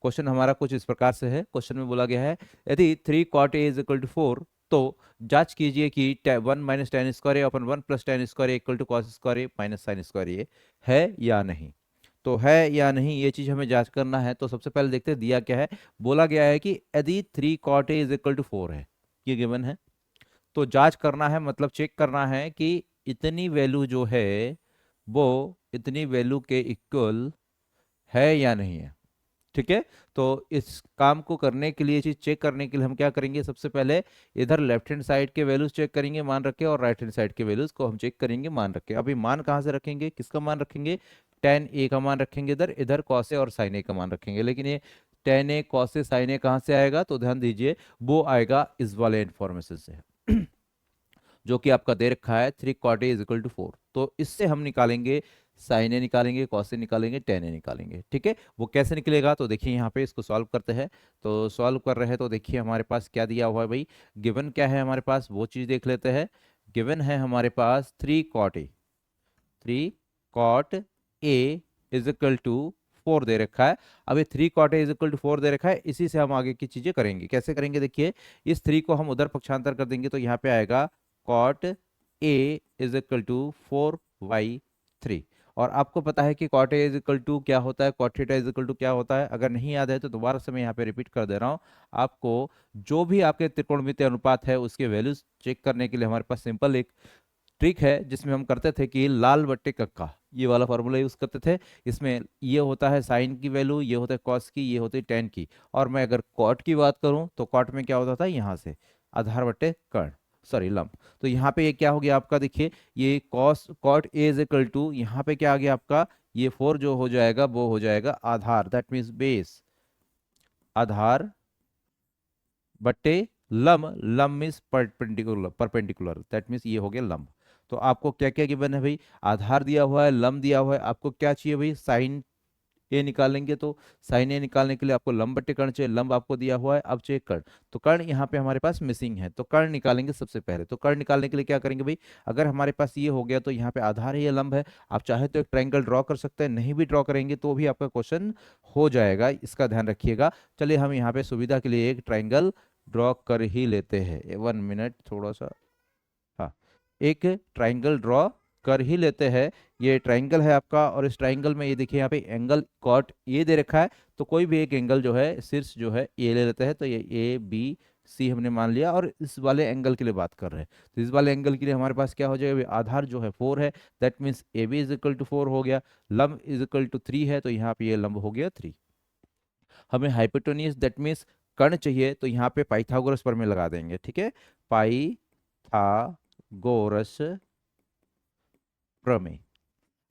Question हमारा कुछ इस प्रकार से है। क्वेश्चन में बोला गया है यदि 3 cot a is equal to 4 तो जांच कीजिए कि 1 minus tan square A upon 1 plus tan square A equal to cos square A minus sine square A है या नहीं। तो है या नहीं ये चीज हमें जांच करना है। तो सबसे पहले देखते हैं दिया क्या है। बोला गया है कि यदि 3 cot a is equal to 4 है, ये गिवन है। तो जांच करना है मतलब चेक करना है कि इतनी वैल्यू जो है वो इतनी वैल्यू के इक्वल है या नहीं है। ठीक है। तो इस काम को करने के लिए, चीज चेक करने के लिए हम क्या करेंगे, सबसे पहले इधर लेफ्ट हैंड साइड के वैल्यूज चेक करेंगे मान रख के, और राइट हैंड साइड के वैल्यूज को हम चेक करेंगे मान रख के। अभी मान कहाँ से रखेंगे, किसका मान रखेंगे, टेन ए का मान रखेंगे इधर, इधर कॉस ए और साइन ए का मान रखेंगे। लेकिन ये ten A cos A sign ए कहाँ से आएगा, तो ध्यान दीजिए वो आएगा इस वाले इंफॉर्मेशन से जो कि आपका दे रखा है 3 cot a is equal to 4। तो इससे हम निकालेंगे साइन ए निकालेंगे, कॉस ए निकालेंगे, टेन ए निकालेंगे। ठीक है। वो कैसे निकलेगा, तो देखिए यहाँ पे इसको सॉल्व करते हैं। तो सॉल्व कर रहे हैं तो देखिए हमारे पास क्या दिया हुआ है भाई, गिवन क्या है हमारे पास वो चीज़ देख लेते हैं। गिवन है हमारे पास 3 cot a, 3 cot a is equal to 4 दे रखा है। अब ये 3 cot a is equal to 4 दे रखा है, इसी से हम आगे की चीजें करेंगे। कैसे करेंगे, देखिए इस 3 को हम उधर पक्षांतर कर देंगे तो यहाँ पे आएगा cot a is equal to 4/3। और आपको पता है कि cot a is equal to क्या होता है, cot theta is equal to क्या होता है। अगर नहीं याद है तो दोबारा से मैं यहाँ पे रिपीट कर दे रहा हूँ आपको। जो भी आपके त्रिकोणमितीय अनुपात है उसके वैल्यूज चेक करने के लिए हमारे पास सिंपल एक ट्रिक है जिसमें हम करते थे कि लाल बट्टे कक्का, ये वाला फॉर्मूला यूज करते थे। इसमें ये होता है साइन की वैल्यू, ये होता है कॉस की, ये होती है टेन की। और मैं अगर कॉट की बात करूं तो कॉट में क्या होता था, यहाँ से आधार बट्टे कर्ण, सॉरी लंब। तो यहाँ पे ये क्या हो गया आपका, देखिए ये cos cot A is equal to, यहाँ पे क्या आ गया आपका, ये 4 जो हो जाएगा वो हो जाएगा आधार, दैट मीन्स बेस, आधार बट्टे लंब, लंब means perpendicular, perpendicular that means ये हो गया लंब। तो आपको क्या क्या गिवन है भाई, आधार दिया हुआ है, लंब दिया हुआ है, आपको क्या चाहिए भाई, साइन ए निकालेंगे। तो साइन ए निकालने के लिए आपको लंब बट्टे कर्ण चाहिए, लंब आपको दिया हुआ है, अब चाहिए कर्ण। तो कर्ण यहाँ पे हमारे पास मिसिंग है, तो कर्ण निकालेंगे सबसे पहले। तो कर्ण निकालने के लिए क्या करेंगे भाई, अगर हमारे पास ये हो गया तो यहाँ पे आधार है, ये लंब है। आप चाहे तो एक ट्रायंगल ड्रॉ कर सकते हैं, नहीं भी ड्रॉ करेंगे तो भी आपका क्वेश्चन हो जाएगा, इसका ध्यान रखिएगा। चलिए हम यहाँ पे सुविधा के लिए एक ट्रायंगल ड्रॉ कर ही लेते हैं, 1 मिनट थोड़ा सा, हाँ एक ट्राइंगल ड्रॉ कर ही लेते हैं। ये ट्राइंगल है आपका, और इस ट्राइंगल में ये देखिए यहाँ पे एंगल कॉट ये दे रखा है। तो कोई भी एक एंगल जो है शीर्ष जो है ये ले लेते हैं। तो ये ए बी सी हमने मान लिया, और इस वाले एंगल के लिए बात कर रहे हैं। तो इस वाले एंगल के लिए हमारे पास क्या हो जाएगा, आधार जो है 4 है, that means A B is equal to 4 हो गया। लंब इज इक्वल टू 3 है, तो यहाँ पे ये लंब हो गया 3। हमें हाइपोटेन्यूज दैट मीन्स कर्ण चाहिए, तो यहाँ पे पाइथागोरस प्रमेय लगा देंगे। ठीक है, पाइथागोरस प्रमेय।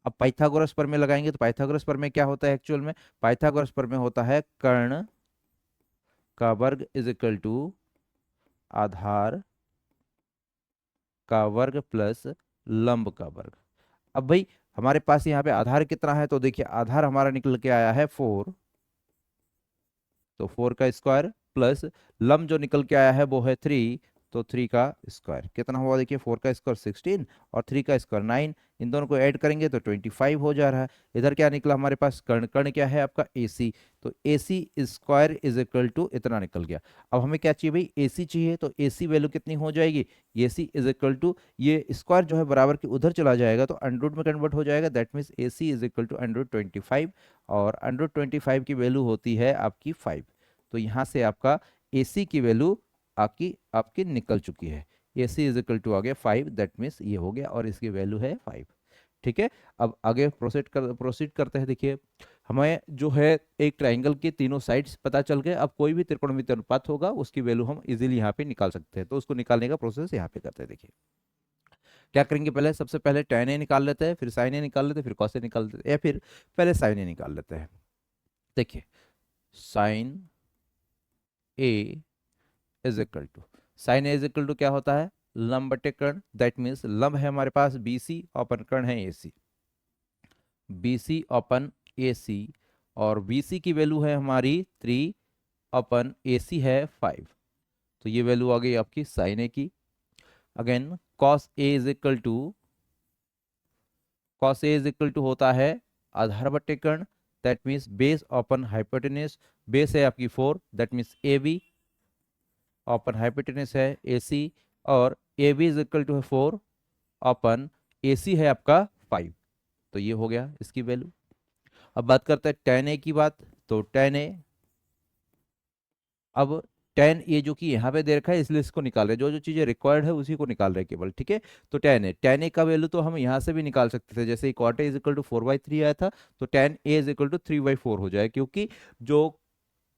अब पाइथागोरस प्रमेय लगाएंगे तो पाइथागोरस प्रमेय क्या होता है एक्चुअल में, पाइथागोरस प्रमेय होता है कर्ण का वर्ग इज इक्वल टू आधार का वर्ग प्लस लंब का वर्ग। अब भाई हमारे पास यहाँ पे आधार कितना है, तो देखिए आधार हमारा निकल के आया है 4, तो 4 का स्क्वायर प्लस लंब जो निकल के आया है वो है 3, तो 3 का स्क्वायर कितना हुआ, देखिए 4 का स्क्वायर 16 और 3 का स्क्वायर 9, इन दोनों को ऐड करेंगे तो 25 हो जा रहा है। इधर क्या निकला हमारे पास, कर्ण, कर्ण क्या है आपका AC, तो AC square is equal to इतना निकल गया। अब हमें क्या चाहिए भाई, AC चाहिए, तो AC वैल्यू कितनी हो जाएगी, AC इज इक्वल टू, ये स्क्वायर जो है बराबर के उधर चला जाएगा तो अंडर में कन्वर्ट हो जाएगा, that means AC is equal to under 25, और अंडर 25 की वैल्यू होती है आपकी 5। तो यहाँ से आपका AC की वैल्यू आपकी आपकी निकल चुकी है, AC इज इक्वल टू आ गया 5, दैट मीन्स ये हो गया और इसकी वैल्यू है 5। ठीक है। अब आगे प्रोसीड करते हैं। देखिए हमें जो है एक ट्राइंगल के तीनों साइड्स पता चल गए। अब कोई भी त्रिकोणमितीय अनुपात होगा उसकी वैल्यू हम इजीली यहाँ पे निकाल सकते हैं। तो उसको निकालने का प्रोसेस यहाँ पे करते हैं। देखिए क्या करेंगे, पहले सबसे पहले tan a निकाल लेते हैं, फिर sin a निकाल लेते हैं, फिर cos a निकाल लेते हैं, या फिर पहले sin a निकाल लेते हैं। देखिए sin a is equal to, sine A is equal to क्या होता है, लंब बटे कर्ण, दैट मीन्स लंब है हमारे पास BC अपन कर्ण है AC, BC अपन AC, और BC की वैल्यू है हमारी 3 अपन AC है 5। तो ये वैल्यू आ गई आपकी साइन ए की। Again cos A is equal to, cos A is equal to होता है आधार बटे कर्ण, that means base upon hypotenuse, base है आपकी 4, that means A B upon hypotenuse है ए सी, और A B is equal to है 4 अपॉन ए सी है आपका 5। तो ये हो गया इसकी वैल्यू। अब बात करते हैं टेन ए की बात। तो टेन ए, अब टेन ए जो कि यहाँ पे दे रखा है इसलिए इसको निकाल रहे हैं, जो जो चीजें रिक्वायर्ड है उसी को निकाल रहे हैं केवल, ठीक है। तो टेन ए का वैल्यू तो हम यहाँ से भी निकाल सकते थे, जैसे cot A is equal to 4/3 आया था, तो tan A is equal to 3/4 हो जाए, क्योंकि जो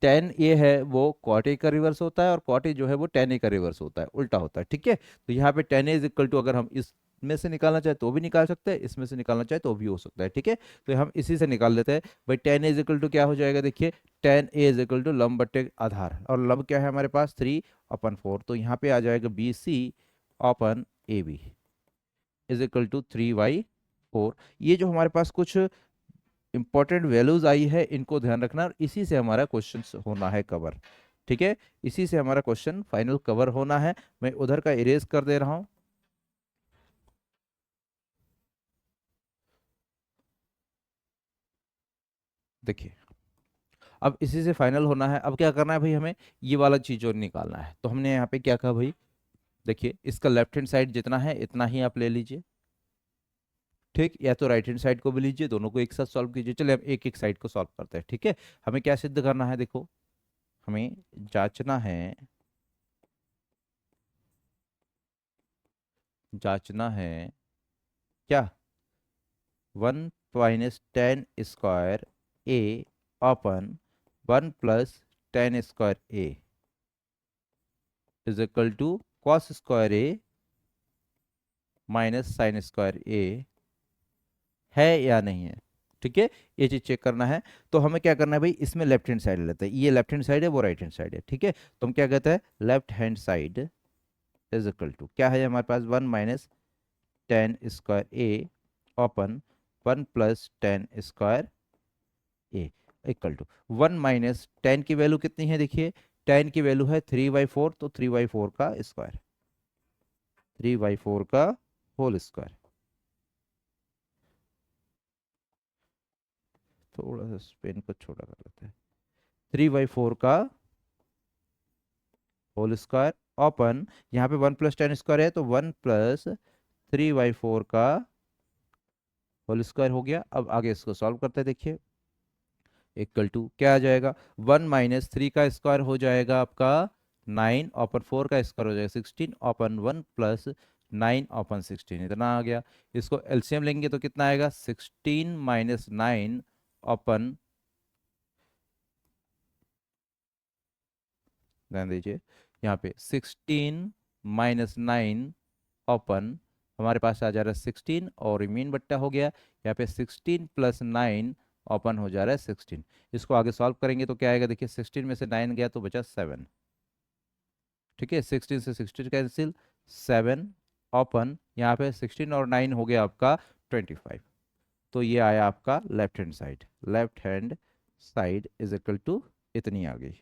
टेन ए है वो कॉट ए का रिवर्स होता है और कॉट ए जो है वो टेन ए का रिवर्स होता है, उल्टा होता है, ठीक है। तो यहाँ पे tan A is equal to, अगर हम इसमें से निकालना चाहे तो भी निकाल सकते हैं, इसमें से निकालना चाहे तो भी हो सकता है, ठीक है। तो हम इसी से निकाल लेते हैं। भाई tan A is equal to क्या हो जाएगा, देखिए tan A is equal to लंब बटे आधार, और लंब क्या है हमारे पास 3/4, तो यहाँ पे आ जाएगा B C upon A B is equal to 3/4। ये जो हमारे पास कुछ इंपॉर्टेंट वैल्यूज आई है इनको ध्यान रखना, और इसी से हमारा क्वेश्चन होना है कवर, ठीक है। इसी से हमारा क्वेश्चन फाइनल कवर होना है। मैं उधर का इरेज कर दे रहा हूं। देखिए अब इसी से फाइनल होना है। अब क्या करना है भाई, हमें ये वाला चीज और निकालना है। तो हमने यहाँ पे क्या कहा भाई, देखिए इसका लेफ्ट हैंड साइड जितना है इतना ही आप ले लीजिए, ठीक, या तो राइट हैंड साइड को भी लीजिए, दोनों को एक साथ सॉल्व कीजिए। चलिए हम एक एक साइड को सॉल्व करते हैं, ठीक है। हमें क्या सिद्ध करना है, देखो हमें जांचना है, जांचना है क्या, 1 - 10 square A upon 1 + 10 square A is equal to cos square A minus sine square A है या नहीं है, ठीक है। ये चीज चेक करना है। तो हमें क्या करना है भाई, इसमें लेफ्ट हैंड साइड लेते हैं, ये लेफ्ट हैंड साइड है वो राइट हैंड साइड है, ठीक है। तो हम क्या कहते हैं, left hand side is equal to क्या है हमारे पास, 1 - 10 square A upon 1 + 10 square A equal to 1 - 10 की वैल्यू कितनी है, देखिए 10 की वैल्यू है 3/4, तो 3/4 का स्क्वायर, 3/4 का होल स्क्वायर। थोड़ा सा पेन को छोटा कर लेते हैं, 3/4 का होल स्क्वायर ओपन, यहाँ पे 1 + 10 स्क्वायर है तो 1 + 3/4 का होल स्क्वायर हो गया। अब आगे इसको सॉल्व करते हैं, देखिए इक्वल टू क्या आ जाएगा, 1 - 3 का स्क्वायर हो जाएगा आपका 9 अपन 4 का स्क्वायर हो जाएगा 16 अपन 1 + 9/16, इतना आ गया। इसको एलसीएम लेंगे तो कितना आएगा, 16 - 9 अपन, ध्यान दीजिए यहाँ पे 16 - 9 अपन हमारे पास आ जा रहा है 16 और रिमेन बट्टा हो गया, यहाँ पे 16 + 9 ओपन हो जा रहा है 16। इसको आगे सॉल्व करेंगे तो क्या आएगा, देखिए 16 में से 9 गया तो बचा 7, ठीक है। 16 से 16 कैंसिल, 7 ओपन, यहाँ पे 16 और 9 हो गया आपका 25। तो ये आया आपका left hand side, left hand side is equal to इतनी आ गई।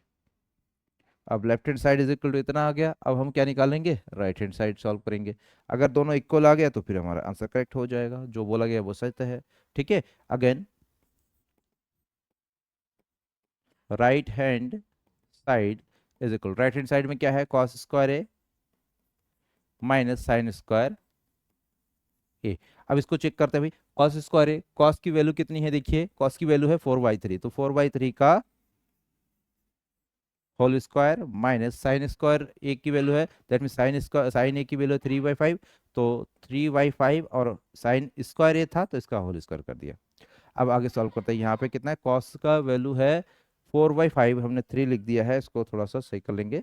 अब left hand side is equal to इतना आ गया। अब हम क्या निकालेंगे, राइट हैंड साइड सॉल्व करेंगे। अगर दोनों इक्वल आ गया तो फिर हमारा आंसर करेक्ट हो जाएगा, जो बोला गया वो सच है, ठीक है। Again right hand side is equal, right hand side में क्या है, cos square A minus sine square ए। अब इसको चेक करते हैं भाई, कॉस स्क्वायर ए, कॉस की वैल्यू कितनी है, देखिए कॉस की वैल्यू है 4/3, तो 4/3 का whole square minus sine square A की वैल्यू है, that mean sine square, sine A की वैल्यू है 3/5, तो 3/5 और साइन स्क्वायर ए था तो इसका होल स्क्वायर कर दिया। अब आगे सॉल्व करते हैं, यहाँ पे कितना है, कॉस का वैल्यू है 4/5, हमने 3 लिख दिया है, इसको थोड़ा सा सही कर लेंगे,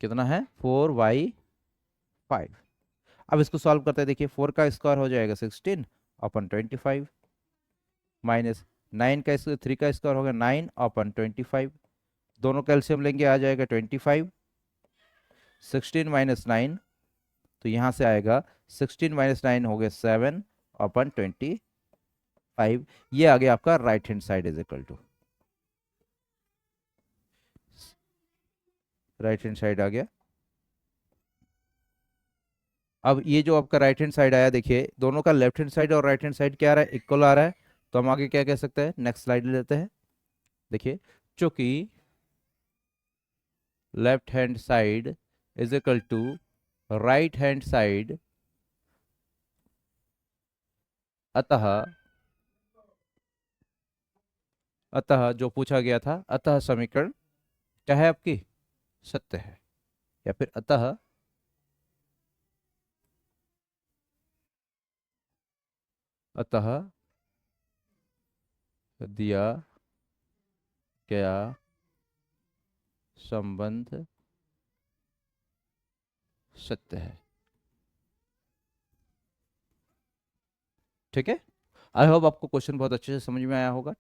कितना है 4/5। अब इसको सॉल्व करते हैं, देखिए 4 का स्क्वायर हो जाएगा 16 अपन 25 माइनस 9 का 3 का स्क्वायर होगा 9 अपन 25, दोनों कैल्शियम लेंगे आ जाएगा 25, 16 - 9, तो यहाँ से आएगा 16 - 9 हो गया 7 अपन 25। ये आ गया आपका right hand side is equal to, right hand side आ गया। अब ये जो आपका राइट हैंड साइड आया, देखिए दोनों का लेफ्ट हैंड साइड और राइट हैंड साइड क्या आ रहा है, इक्वल आ रहा है। तो हम आगे क्या कह सकते हैं, नेक्स्ट स्लाइड ले लेते हैं। देखिए, चूंकि left hand side is equal to right hand side, अतः अतः जो पूछा गया था, अतः समीकरण क्या है आपकी, सत्य है। या फिर अतः दिया गया संबंध सत्य है। ठीक है। आई होप आपको क्वेश्चन बहुत अच्छे से समझ में आया होगा।